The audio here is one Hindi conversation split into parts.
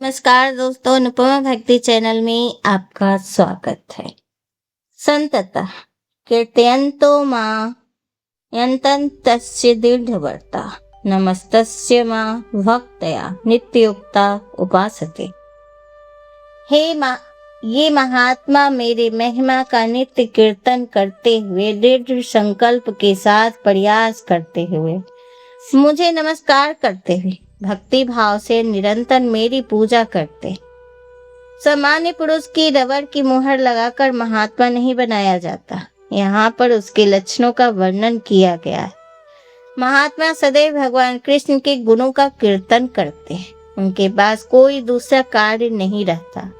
नमस्कार दोस्तों, अनुपमा भक्ति चैनल में आपका स्वागत है। संततः कीर्तयन्तो मां यन्तन्तस्य दृढव्रता नमस्तस्य मां भक्तया नित्ययुक्ता उपासते। ये महात्मा मेरे महिमा का नित्य कीर्तन करते हुए दृढ़ संकल्प के साथ प्रयास करते हुए मुझे नमस्कार करते हुए भक्ति भाव से निरंतर मेरी पूजा करते। सामान्य पुरुष की रबर की मुहर लगाकर महात्मा नहीं बनाया जाता। यहाँ पर उसके लक्षणों का वर्णन किया गया है। महात्मा सदैव भगवान कृष्ण के गुणों का कीर्तन करते हैं। उनके पास कोई दूसरा कार्य नहीं रहता।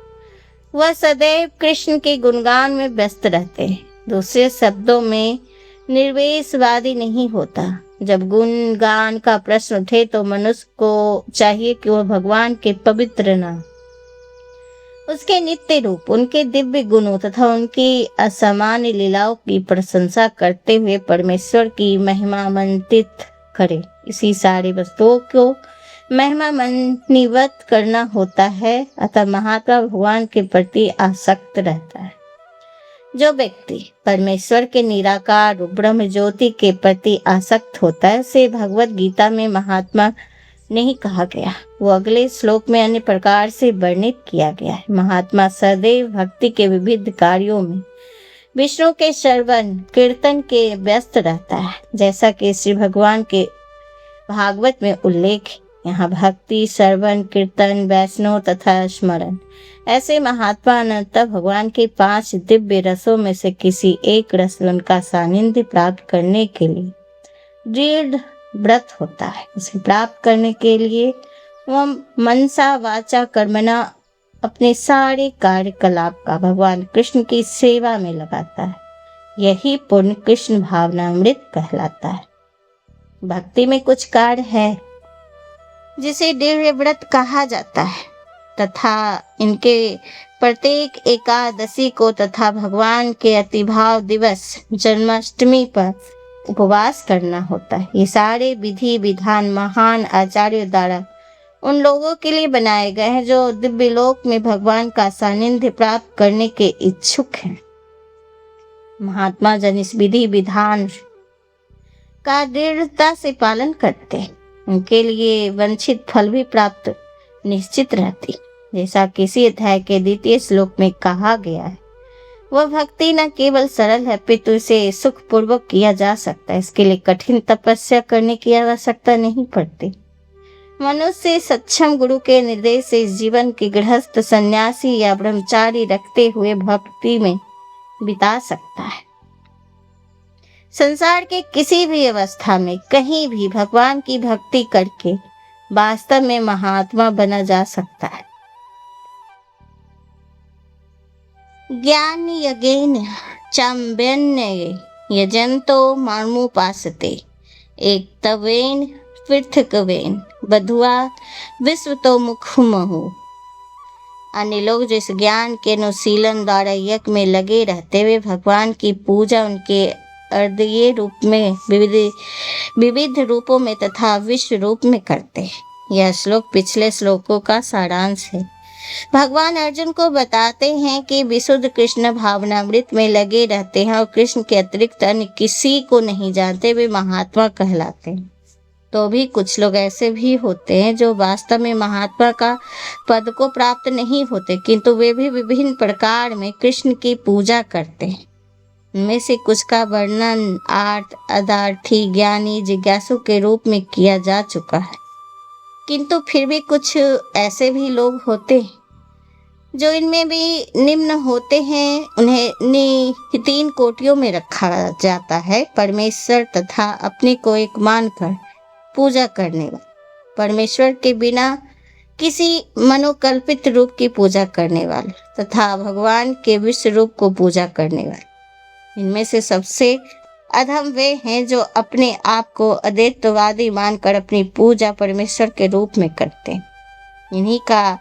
वह सदैव कृष्ण के गुणगान में व्यस्त रहते हैं। दूसरे शब्दों में निर्वेशवादी नहीं होता। जब गुणगान का प्रश्न उठे तो मनुष्य को चाहिए कि वह भगवान के पवित्र नाम, उसके नित्य रूप, उनके दिव्य गुणों तथा उनकी असामान्य लीलाओं की प्रशंसा करते हुए परमेश्वर की महिमा मंडित करे। इसी सारी वस्तुओं को महिमा मंडित करना होता है। अतः महात्मा भगवान के प्रति आसक्त रहता है। जो व्यक्ति परमेश्वर के निराकार रूप ब्रह्म ज्योति के प्रति आसक्त होता है उसे भगवत गीता में महात्मा नहीं कहा गया। वो अगले श्लोक में अन्य प्रकार से वर्णित किया गया है। महात्मा सदैव भक्ति के विविध कार्यों में विष्णु के श्रवण कीर्तन के व्यस्त रहता है, जैसा कि श्री भगवान के भागवत में उल्लेख है। यहाँ भक्ति, श्रवण, कीर्तन, वैष्णव तथा स्मरण ऐसे महात्मा अनंतः भगवान के 5 दिव्य रसों में से किसी एक रस का सानिध्य प्राप्त करने के लिए दृढ़ व्रत होता है। उसे प्राप्त करने के लिए वह मनसा वाचा कर्मणा अपने सारे कार्यकलाप का भगवान कृष्ण की सेवा में लगाता है। यही पूर्ण कृष्ण भावनामृत कहलाता है। भक्ति में कुछ कार्य है जिसे दृढ़ व्रत कहा जाता है तथा इनके प्रत्येक एकादशी को तथा भगवान के अतिभाव दिवस जन्माष्टमी पर उपवास करना होता है। ये सारे विधि विधान महान आचार्यों द्वारा उन लोगों के लिए बनाए गए हैं जो दिव्य लोक में भगवान का सानिध्य प्राप्त करने के इच्छुक हैं। महात्मा जन इस विधि विधान का दृढ़ता से पालन करते हैं। उनके लिए वांछित फल भी प्राप्त निश्चित रहती, जैसा किसी अध्याय के 2 श्लोक में कहा गया है। वह भक्ति न केवल सरल है पितु इसे सुख पूर्वक किया जा सकता है। इसके लिए कठिन तपस्या करने की आवश्यकता नहीं पड़ती। मनुष्य सक्षम गुरु के निर्देश से इस जीवन की गृहस्थ, सन्यासी या ब्रह्मचारी रखते हुए भक्ति में बिता सकता है। संसार के किसी भी अवस्था में कहीं भी भगवान की भक्ति करके वास्तव में महात्मा बना जा सकता है। ज्ञान यज्ञेन चाम्बन्य यजन्तो मामुपासते एकत्वेन पृथक्वेन बधुआ विश्वतो मुखमहु। अन्य लोग जो इस ज्ञान के अनुशीलन द्वारा यज्ञ में लगे रहते हुए भगवान की पूजा उनके अर्धीय रूप में विविध रूपों में तथा विश्व रूप में करते हैं। यह श्लोक पिछले श्लोकों का सारांश है। भगवान अर्जुन को बताते हैं कि विशुद्ध कृष्ण भावनामृत में लगे रहते हैं और कृष्ण के अतिरिक्त अन्य किसी को नहीं जानते, वे महात्मा कहलाते हैं। तो भी कुछ लोग ऐसे भी होते हैं जो वास्तव में महात्मा का पद को प्राप्त नहीं होते, किंतु वे भी विभिन्न प्रकार में कृष्ण की पूजा करते हैं। इनमें से कुछ का वर्णन आर्त, अदार्थी, ज्ञानी, जिज्ञासु के रूप में किया जा चुका है। किंतु फिर भी कुछ ऐसे भी लोग होते हैं जो इनमें भी निम्न होते हैं। उन्हें 3 कोटियों में रखा जाता है। परमेश्वर तथा अपने को एक मानकर पूजा करने वाले, परमेश्वर के बिना किसी मनोकल्पित रूप की पूजा करने वाले तथा भगवान के विश्व रूप को पूजा करने वाले। इनमें से सबसे अधम वे हैं जो अपने आप को अद्वैतवादी मानकर अपनी पूजा परमेश्वर के रूप में करते हैं। इन्हीं का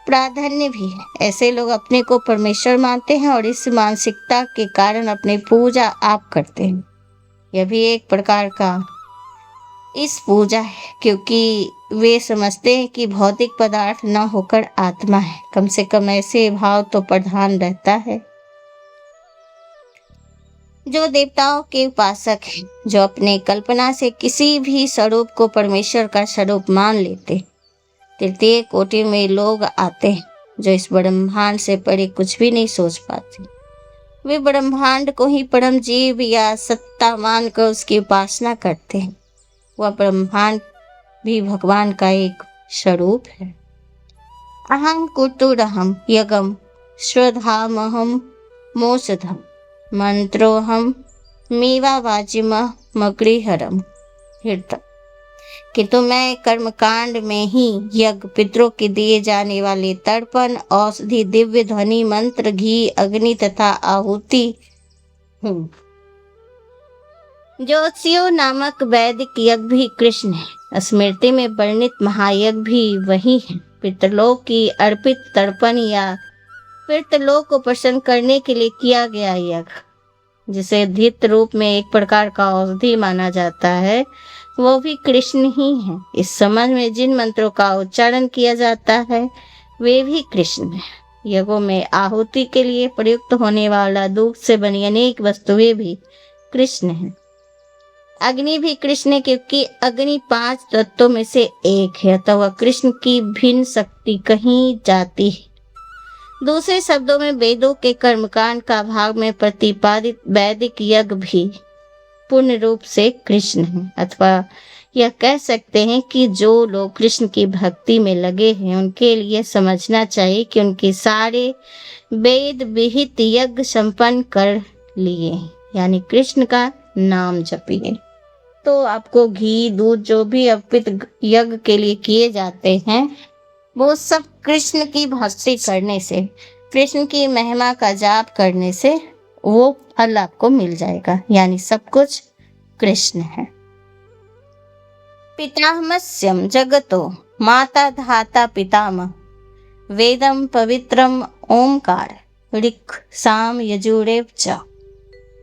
प्राधान्य भी है। ऐसे लोग अपने को परमेश्वर मानते हैं और इस मानसिकता के कारण अपनी पूजा आप करते हैं। यह भी एक प्रकार का इस पूजा है, क्योंकि वे समझते हैं कि भौतिक पदार्थ न होकर आत्मा है। कम से कम ऐसे भाव तो प्रधान रहता है। जो देवताओं के उपासक हैं, जो अपने कल्पना से किसी भी स्वरूप को परमेश्वर का स्वरूप मान लेते, तृतीय कोटि में लोग आते हैं जो इस ब्रह्मांड से परे कुछ भी नहीं सोच पाते। वे ब्रह्मांड को ही परम जीव या सत्ता मानकर उसकी उपासना करते हैं। वह ब्रह्मांड भी भगवान का एक स्वरूप है। अहम कुटुरहम यगम श्रद्धामहम मोषधम मंत्रोहम मीवावाजिम मगृहरम हृतम। किंतु मैं कर्मकांड में ही यज्ञ, पितरों के दिए जाने वाले तर्पण, औषधि, दिव्य ध्वनि, मंत्र, घी, अग्नि तथा आहुति हूँ। ज्योतिषियों नामक वैदिक यज्ञ भी कृष्ण है। स्मृति में वर्णित महायज्ञ भी वही है। पितरलोक की अर्पित तर्पण या पितरलोक को प्रसन्न करने के लिए किया गया यज्ञ, जिसे धित रूप में एक प्रकार का औषधि माना जाता है, वो भी कृष्ण ही है। इस समझ में जिन मंत्रों का उच्चारण किया जाता है वे भी कृष्ण है। यज्ञों में आहुति के लिए प्रयुक्त होने वाला दूध से बनी अनेक वस्तुएं भी कृष्ण है। अग्नि भी कृष्ण है, क्योंकि अग्नि 5 तत्वों में से एक है, तो वह कृष्ण की भिन्न शक्ति कहीं जाती है। दूसरे शब्दों में वेदों के कर्मकांड का भाग में प्रतिपादित वैदिक यज्ञ भी पूर्ण रूप से कृष्ण है। अथवा यह कह सकते हैं कि जो लोग कृष्ण की भक्ति में लगे हैं उनके लिए समझना चाहिए कि उनके सारे वेद विहित यज्ञ संपन्न कर लिए, यानी कृष्ण का नाम जपिए। तो आपको घी, दूध, जो भी अर्पित यज्ञ के लिए किए जाते हैं, वो सब कृष्ण की भक्ति करने से, कृष्ण की महिमा का जाप करने से वो फल आपको मिल जाएगा, यानी सब कुछ कृष्ण है। पितामहस्यम जगतो माता धाता पितामह वेदम पवित्रम ओमकार ऋक् साम यजुरेव च।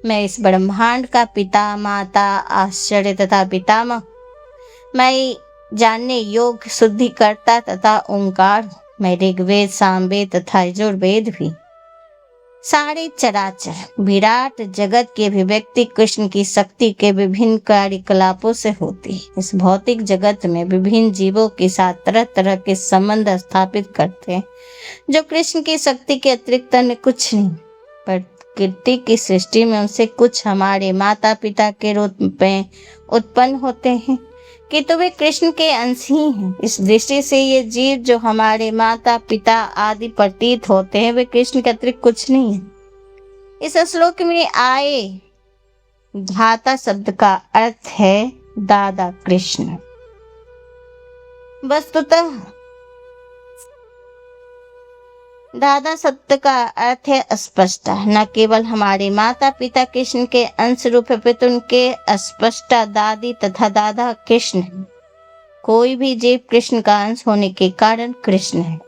मैं इस ब्रह्मांड का पिता, माता, आश्चर्य तथा पितामह, मैं जानने योग्य शुद्धिकर्ता तथा ओंकार, मैं ऋग्वेद, सामवेद तथा यजुर्वेद भी। सारे चराचर विराट जगत की अभिव्यक्ति कृष्ण की शक्ति के विभिन्न कार्यकलापों से होती है। इस भौतिक जगत में विभिन्न जीवों के साथ तरह तरह के संबंध स्थापित करते हैं, जो कृष्ण की शक्ति के अतिरिक्त अन्य कुछ नहीं। प्रकृति की सृष्टि में उनसे कुछ हमारे माता पिता के रूप में उत्पन्न होते हैं, किंतु वे कृष्ण के अंश ही हैं। इस दृष्टि से ये जीव जो हमारे माता पिता आदि प्रतीत होते हैं, वे कृष्ण के अतिरिक्त कुछ नहीं है। इस श्लोक में आए धाता शब्द का अर्थ है दादा कृष्ण। वस्तुतः दादा शब्द का अर्थ है स्पष्ट, न केवल हमारे माता पिता कृष्ण के अंश रूप है, पितु उनके स्पष्ट दादी तथा दादा कृष्ण है। कोई भी जीव कृष्ण का अंश होने के कारण कृष्ण है।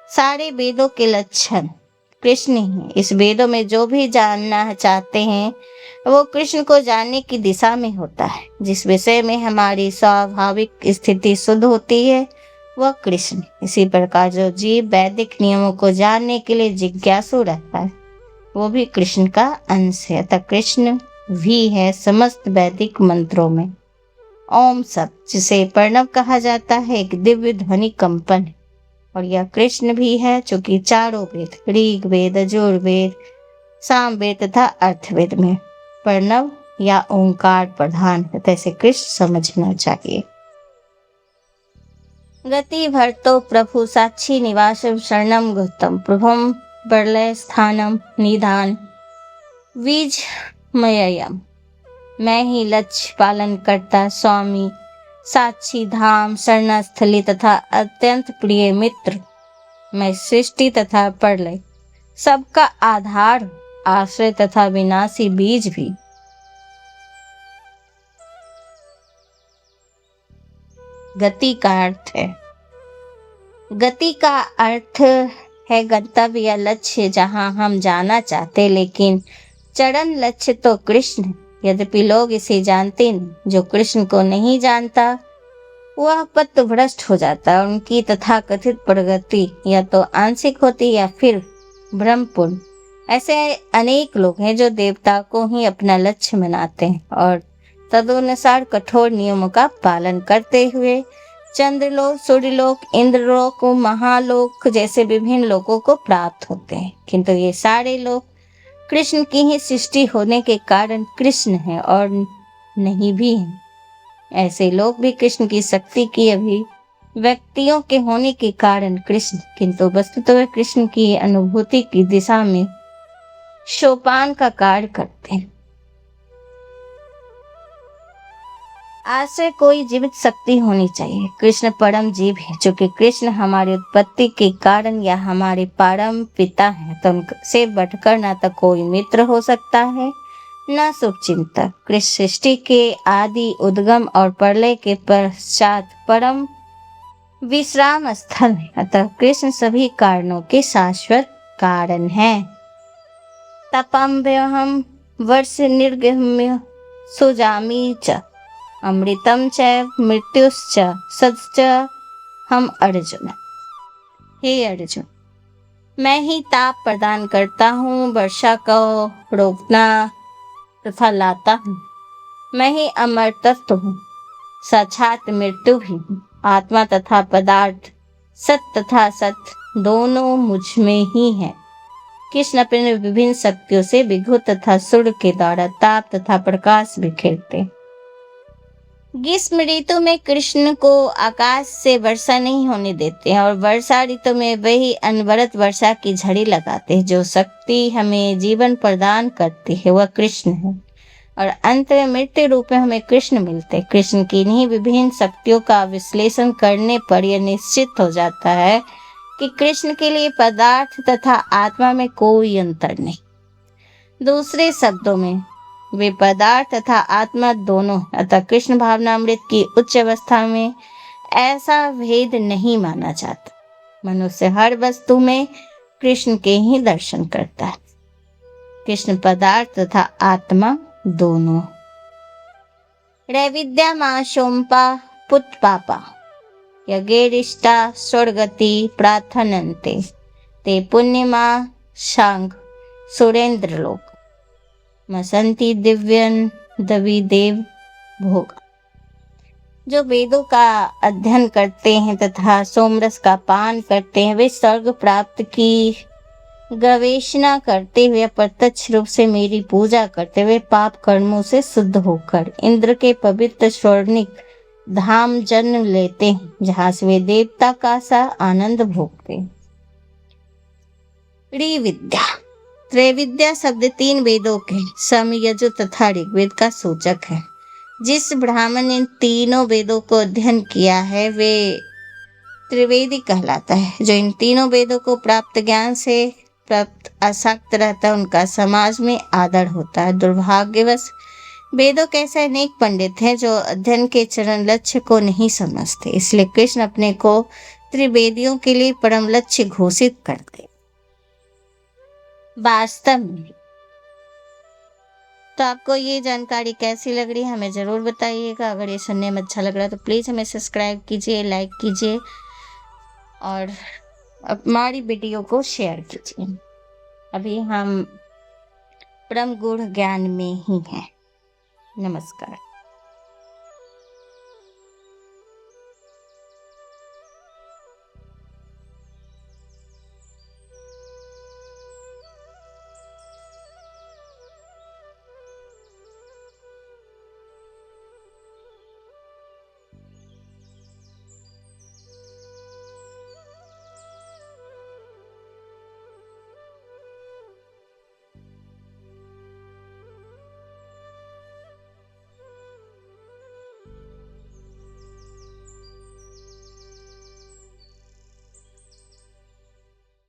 सारे वेदों के लक्षण कृष्ण ही है। इस वेदों में जो भी जानना चाहते हैं वो कृष्ण को जानने की दिशा में होता है। जिस विषय में हमारी स्वाभाविक स्थिति शुद्ध होती है वह कृष्ण। इसी प्रकार जो जीव वैदिक नियमों को जानने के लिए जिज्ञासु रहता है वो भी कृष्ण का अंश है। अतः कृष्ण भी है समस्त वैदिक मंत्रों में। ओम शब्द, जिसे प्रणव कहा जाता है, एक दिव्य ध्वनि कंपन है, और यह कृष्ण भी है, चूंकि चारों वेद ऋग्वेद, यजुर्वेद, सामवेद तथा अर्थवेद में प्रणव या ओंकार प्रधान है। तैसे कृष्ण समझना चाहिए। गति भरतो प्रभु साक्षी निवासम शरणम गौतम प्रभुम प्रलय स्थानम निधान बीज मययम। मैं ही लक्ष्य पालन करता स्वामी, साक्षी धाम, शरणस्थली तथा अत्यंत प्रिय मित्र। मैं सृष्टि तथा प्रलय सबका आधार, आश्रय तथा विनाशी बीज भी। गति का अर्थ है, गति का अर्थ है गंतव्य या लक्ष्य जहां हम जाना चाहते, लेकिन चरण लक्ष्य तो कृष्ण है। यद्यपि लोग इसे जानते नहीं। जो कृष्ण को नहीं जानता वह पथभ्रष्ट हो जाता है। उनकी तथाकथित प्रगति या तो आंशिक होती या फिर भ्रमपूर्ण। ऐसे अनेक लोग हैं जो देवता को ही अपना लक्ष्य मनाते हैं और तदनुसार कठोर नियमों का पालन करते हुए चंद्रलोक, सूर्यलोक, इंद्रलोक, महालोक जैसे विभिन्न लोकों को प्राप्त होते हैं। किंतु ये सारे लोग कृष्ण की ही सृष्टि होने के कारण कृष्ण है और नहीं भी हैं। ऐसे लोग भी कृष्ण की शक्ति की अभिव्यक्तियों के होने के कारण कृष्ण, किंतु वस्तुतः वे कृष्ण की अनुभूति की दिशा में सोपान का कार्य करते हैं। आश्रय कोई जीवित शक्ति होनी चाहिए। कृष्ण परम जीव है, जो कि कृष्ण हमारी उत्पत्ति के कारण या हमारे परम पिता हैं, तो उनसे बढ़कर ना तो कोई मित्र हो सकता है न शुभचिंतक। कृष्ण सृष्टि के आदि, उद्गम और प्रलय के पश्चात परम विश्राम स्थल है। अतः कृष्ण सभी कारणों के शाश्वत कारण हैं। तपम व्यहम वर्ष निर्गम्य सुजामी च अमृतम च मृत्युश्च सच्च हम अर्जुन। हे अर्जुन, मैं ही ताप प्रदान करता हूँ, वर्षा को रोकना तथा लाता हूँ। मैं ही अमर तत्व हूँ, साक्षात मृत्यु भी हूँ। आत्मा तथा पदार्थ, सत तथा सत दोनों मुझ में ही है। कृष्ण अपने विभिन्न शक्तियों से विभुत तथा सूर्य के द्वारा ताप तथा प्रकाश बिखेरते। ग्रीष्म ऋतु में कृष्ण को आकाश से वर्षा नहीं होने देते हैं और वर्षा ऋतु में वही अनवरत वर्षा की झड़ी लगाते हैं। जो शक्ति हमें जीवन प्रदान करती है वह कृष्ण है और अंत में मृत्यु रूप में हमें कृष्ण मिलते हैं। कृष्ण की इन्हीं विभिन्न शक्तियों का विश्लेषण करने पर यह निश्चित हो जाता है कि कृष्ण के लिए पदार्थ तथा आत्मा में कोई अंतर नहीं। दूसरे शब्दों में वे पदार्थ तथा आत्मा दोनों। अतः कृष्ण भावनामृत की उच्च अवस्था में ऐसा भेद नहीं माना जाता। मनुष्य हर वस्तु में कृष्ण के ही दर्शन करता है। कृष्ण पदार्थ तथा आत्मा दोनों। रैविद्या मां शोम्पा पुत पापा यज्ञेरिष्टा स्वर्गति प्रार्थनन्ते ते पुण्यमा शांग सुरेंद्र लोक मसंति दिव्यन दवी देव भोग। जो वेदों का अध्ययन करते हैं तथा सोमरस का पान करते हैं, वे स्वर्ग प्राप्त की गवेषणा करते हुए प्रत्यक्ष रूप से मेरी पूजा करते हुए पाप कर्मों से शुद्ध होकर इंद्र के पवित्र स्वर्णिक धाम जन्म लेते हैं, जहाँ से वे देवता का सा आनंद भोगते। ऋविद्या। त्रैविद्या शब्द 3 वेदों के सम, यजु तथा ऋग्वेद का सूचक है। जिस ब्राह्मण ने तीनों वेदों को अध्ययन किया है वे त्रिवेदी कहलाता है। जो इन तीनों वेदों को प्राप्त ज्ञान से प्राप्त आसक्त रहता है उनका समाज में आदर होता है। दुर्भाग्यवश वेदों के ऐसे अनेक पंडित हैं जो अध्ययन के चरण लक्ष्य को नहीं समझते, इसलिए कृष्ण अपने को त्रिवेदियों के लिए परम लक्ष्य घोषित करते। वास्तव में तो आपको ये जानकारी कैसी लग रही है हमें ज़रूर बताइएगा। अगर ये सुनने में अच्छा लग रहा है तो प्लीज़ हमें सब्सक्राइब कीजिए, लाइक कीजिए और हमारी वीडियो को शेयर कीजिए। अभी हम परम गूढ़ ज्ञान में ही हैं। नमस्कार।